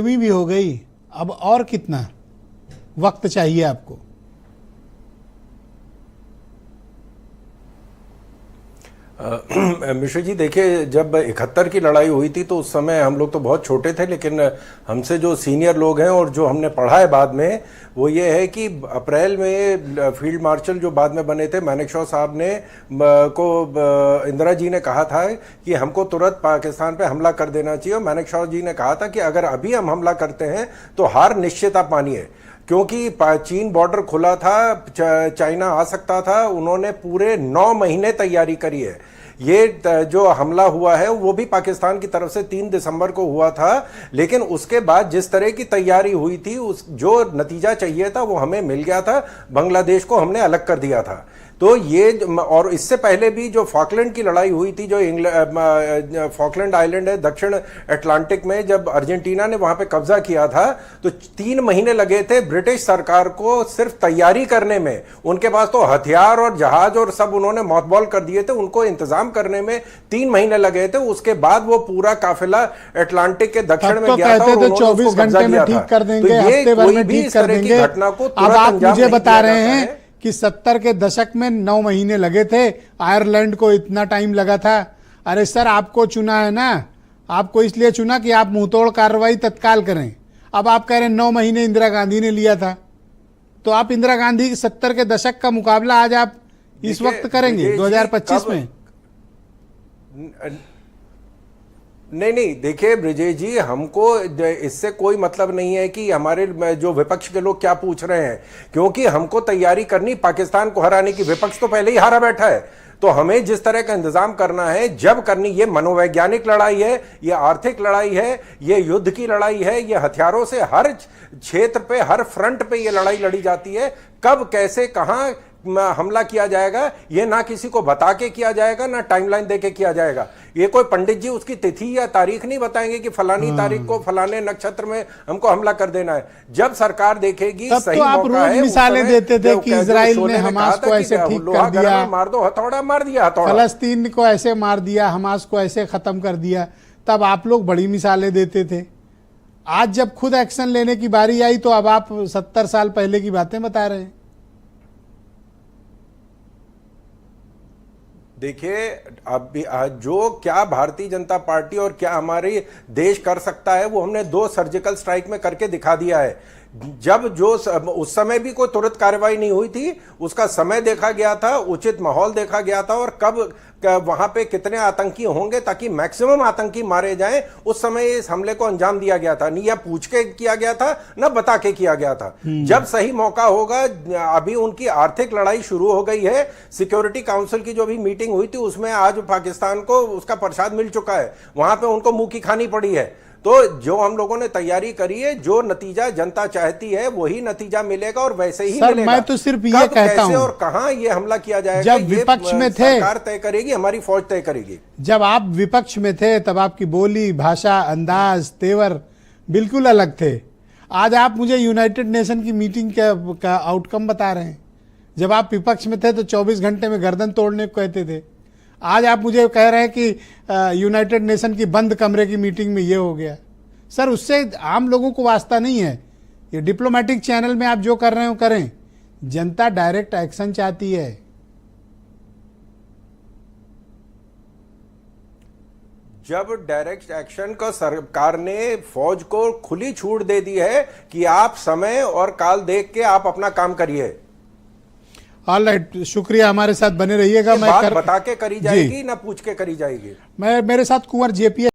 भी हो गई, अब और कितना वक्त चाहिए आपको? मिश्र जी देखिए, जब 71 की लड़ाई हुई थी तो उस समय हम लोग तो बहुत छोटे थे, लेकिन हमसे जो सीनियर लोग हैं और जो हमने पढ़ा है बाद में, वो ये है कि अप्रैल में फील्ड मार्शल जो बाद में बने थे मानेकशॉ साहब ने इंदिरा जी ने कहा था कि हमको तुरंत पाकिस्तान पे हमला कर देना चाहिए, और मानेकशॉ जी ने कहा था कि अगर अभी हम हमला करते हैं तो हार निश्चित आप मानिए, क्योंकि चीन बॉर्डर खुला था, चाइना आ सकता था। उन्होंने पूरे 9 महीने तैयारी करी है। ये जो हमला हुआ है वो भी पाकिस्तान की तरफ से 3 दिसंबर को हुआ था, लेकिन उसके बाद जिस तरह की तैयारी हुई थी, उस जो नतीजा चाहिए था वो हमें मिल गया था। बांग्लादेश को हमने अलग कर दिया था। तो ये, और इससे पहले भी जो फॉकलैंड की लड़ाई हुई थी, जो फॉकलैंड आइलैंड है दक्षिण अटलांटिक में, जब अर्जेंटीना ने वहां पे कब्जा किया था तो 3 महीने लगे थे ब्रिटिश सरकार को सिर्फ तैयारी करने में। उनके पास तो हथियार और जहाज और सब उन्होंने मॉथबॉल कर दिए थे, उनको इंतजाम करने में 3 महीने लगे थे। उसके बाद वो पूरा काफिला अटलांटिक के दक्षिण में गया था और उन्होंने 24 घंटे में ठीक कर देंगे, हफ्ते भर में ठीक कर देंगे। अब आप मुझे बता रहे हैं कि 70 के दशक में 9 महीने लगे थे, आयरलैंड को इतना टाइम लगा था। अरे सर, आपको चुना है ना, आपको इसलिए चुना कि आप मुंहतोड़ कार्रवाई तत्काल करें। अब आप कह रहे हैं 9 महीने इंदिरा गांधी ने लिया था, तो आप इंदिरा गांधी 70 के दशक का मुकाबला आज आप इस वक्त करेंगे 2025 में? नहीं, देखिए ब्रिजेश जी, हमको इससे कोई मतलब नहीं है कि हमारे जो विपक्ष के लोग क्या पूछ रहे हैं, क्योंकि हमको तैयारी करनी पाकिस्तान को हराने की। विपक्ष तो पहले ही हारा बैठा है, तो हमें जिस तरह का इंतजाम करना है, जब करनी, ये मनोवैज्ञानिक लड़ाई है, ये आर्थिक लड़ाई है, ये युद्ध की लड़ाई है, ये हथियारों से हर क्षेत्र पे, हर फ्रंट पे ये लड़ाई लड़ी जाती है। कब, कैसे, कहां हमला किया जाएगा, ये ना किसी को बता के किया जाएगा, ना टाइमलाइन देके किया जाएगा। ये कोई पंडित जी उसकी तिथि या तारीख नहीं बताएंगे कि फलानी तारीख को फलाने नक्षत्र में हमको हमला कर देना है। जब सरकार देखेगी तब सही तो आप मौका रोज है, मिसालें देते थे कि इजराइल ने हमास को ऐसे ठीक कर दिया, मार दो, हथौड़ा मार दिया, हथौड़ा फलस्तीन को ऐसे मार दिया, हमास को ऐसे खत्म कर दिया। तब आप लोग बड़ी मिसालें देते थे। आज जब खुद एक्शन लेने की बारी आई तो अब आप 70 साल पहले की बातें बता रहे हैं। देखिए, अब जो क्या भारतीय जनता पार्टी और क्या हमारे देश कर सकता है, वो हमने 2 सर्जिकल स्ट्राइक में करके दिखा दिया है। जब जो उस समय भी कोई तुरंत कार्रवाई नहीं हुई थी, उसका समय देखा गया था, उचित माहौल देखा गया था, और कब वहां पे कितने आतंकी होंगे ताकि मैक्सिमम आतंकी मारे जाएं, उस समय इस हमले को अंजाम दिया गया था। नहीं या पूछ के किया गया था, ना बता के किया गया था। जब सही मौका होगा, अभी उनकी आर्थिक लड़ाई शुरू हो गई है। सिक्योरिटी काउंसिल की जो भी मीटिंग हुई थी, उसमें आज पाकिस्तान को उसका प्रसाद मिल चुका है, वहां पे उनको मुंह की खानी पड़ी है। तो जो हम लोगों ने तैयारी करी है, जो नतीजा जनता चाहती है वही नतीजा मिलेगा, और वैसे ही सर, मिलेगा। मैं तो सिर्फ ये कहता हूं, और कहां ये हमला किया जाएगा, जब विपक्ष में थे, सरकार तय करेगी, हमारी फौज तय करेगी। जब आप विपक्ष में थे तब आपकी बोली, भाषा, अंदाज, तेवर बिल्कुल अलग थे। आज आप मुझे यूनाइटेड नेशन की मीटिंग का आउटकम बता रहे हैं। जब आप विपक्ष में थे तो 24 घंटे में गर्दन तोड़ने को कहते थे। आज आप मुझे कह रहे हैं कि यूनाइटेड नेशन की बंद कमरे की मीटिंग में ये हो गया। सर, उससे आम लोगों को वास्ता नहीं है। ये डिप्लोमेटिक चैनल में आप जो कर रहे हो करें, जनता डायरेक्ट एक्शन चाहती है। जब डायरेक्ट एक्शन को सरकार ने फौज को खुली छूट दे दी है कि आप समय और काल देख के आप अपना काम करिए। ऑल राइट, शुक्रिया, हमारे साथ बने रहिएगा। मैं बता के करी जाएगी, ना पूछ के करी जाएगी। मेरे साथ कुंवर JPS